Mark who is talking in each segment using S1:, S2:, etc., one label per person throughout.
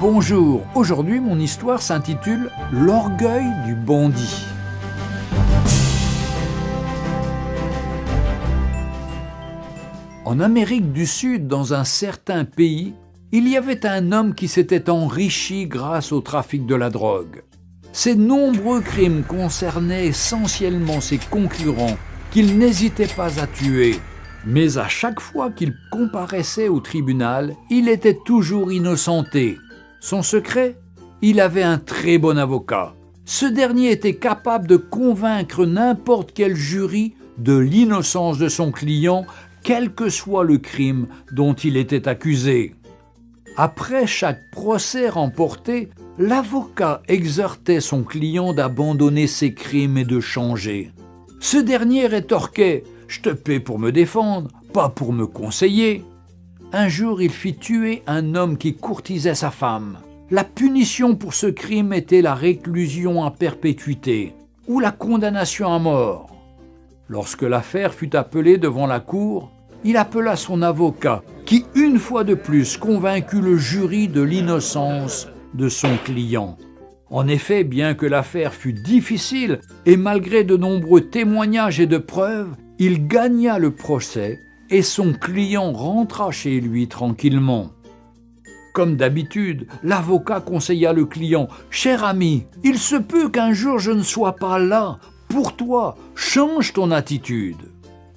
S1: Bonjour, aujourd'hui mon histoire s'intitule « L'orgueil du bandit ». En Amérique du Sud, dans un certain pays, il y avait un homme qui s'était enrichi grâce au trafic de la drogue. Ses nombreux crimes concernaient essentiellement ses concurrents qu'il n'hésitait pas à tuer. Mais à chaque fois qu'il comparaissait au tribunal, il était toujours innocenté. Son secret ? Il avait un très bon avocat. Ce dernier était capable de convaincre n'importe quel jury de l'innocence de son client, quel que soit le crime dont il était accusé. Après chaque procès remporté, l'avocat exhortait son client d'abandonner ses crimes et de changer. Ce dernier rétorquait « Je te paie pour me défendre, pas pour me conseiller ». Un jour, il fit tuer un homme qui courtisait sa femme. La punition pour ce crime était la réclusion à perpétuité ou la condamnation à mort. Lorsque l'affaire fut appelée devant la cour, il appela son avocat qui, une fois de plus, convaincut le jury de l'innocence de son client. En effet, bien que l'affaire fût difficile et malgré de nombreux témoignages et de preuves, il gagna le procès et son client rentra chez lui tranquillement. Comme d'habitude, l'avocat conseilla le client « Cher ami, il se peut qu'un jour je ne sois pas là. Pour toi, change ton attitude.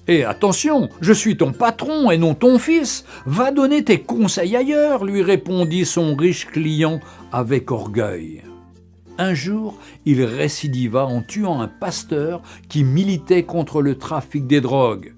S1: Et attention, je suis ton patron et non ton fils. Va donner tes conseils ailleurs, lui répondit son riche client avec orgueil. Un jour, il récidiva en tuant un pasteur qui militait contre le trafic des drogues.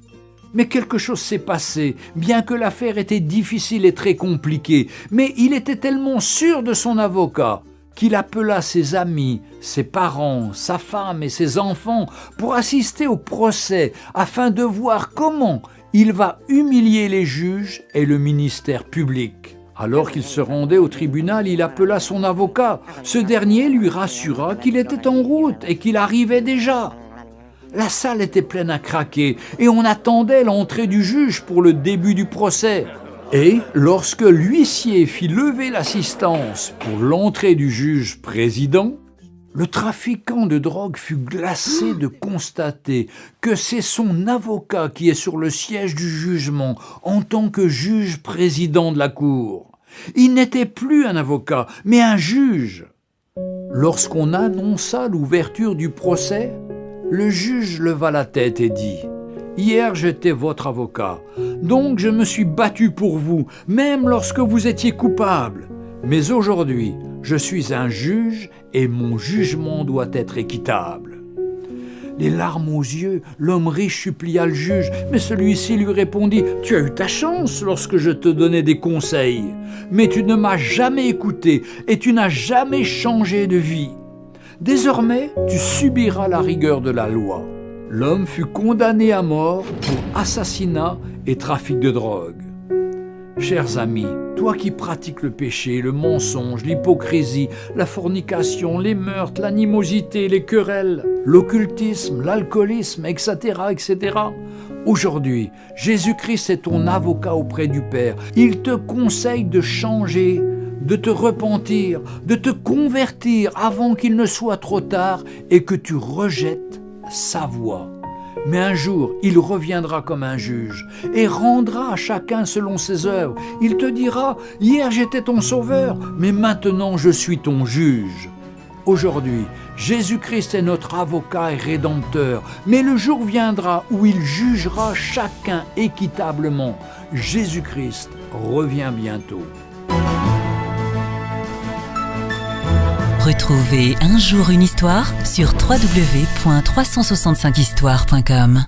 S1: Mais quelque chose s'est passé, bien que l'affaire était difficile et très compliquée. Mais il était tellement sûr de son avocat qu'il appela ses amis, ses parents, sa femme et ses enfants pour assister au procès afin de voir comment il va humilier les juges et le ministère public. Alors qu'il se rendait au tribunal, il appela son avocat. Ce dernier lui rassura qu'il était en route et qu'il arrivait déjà. La salle était pleine à craquer et on attendait l'entrée du juge pour le début du procès. Et lorsque l'huissier fit lever l'assistance pour l'entrée du juge président, le trafiquant de drogue fut glacé de constater que c'est son avocat qui est sur le siège du jugement en tant que juge président de la cour. Il n'était plus un avocat, mais un juge. Lorsqu'on annonça l'ouverture du procès, le juge leva la tête et dit « Hier, j'étais votre avocat, donc je me suis battu pour vous, même lorsque vous étiez coupable. Mais aujourd'hui, je suis un juge et mon jugement doit être équitable. » Les larmes aux yeux, l'homme riche supplia le juge, mais celui-ci lui répondit « Tu as eu ta chance lorsque je te donnais des conseils, mais tu ne m'as jamais écouté et tu n'as jamais changé de vie. Désormais, tu subiras la rigueur de la loi. » L'homme fut condamné à mort pour assassinat et trafic de drogue. Chers amis, toi qui pratiques le péché, le mensonge, l'hypocrisie, la fornication, les meurtres, l'animosité, les querelles, l'occultisme, l'alcoolisme, etc., etc. Aujourd'hui, Jésus-Christ est ton avocat auprès du Père. Il te conseille de changer, de te repentir, de te convertir avant qu'il ne soit trop tard et que tu rejettes sa voix. Mais un jour, il reviendra comme un juge et rendra à chacun selon ses œuvres. Il te dira « Hier j'étais ton sauveur, mais maintenant je suis ton juge. » Aujourd'hui, Jésus-Christ est notre avocat et rédempteur, mais le jour viendra où il jugera chacun équitablement. Jésus-Christ revient bientôt.
S2: Retrouvez Un jour une histoire sur www.365histoire.com.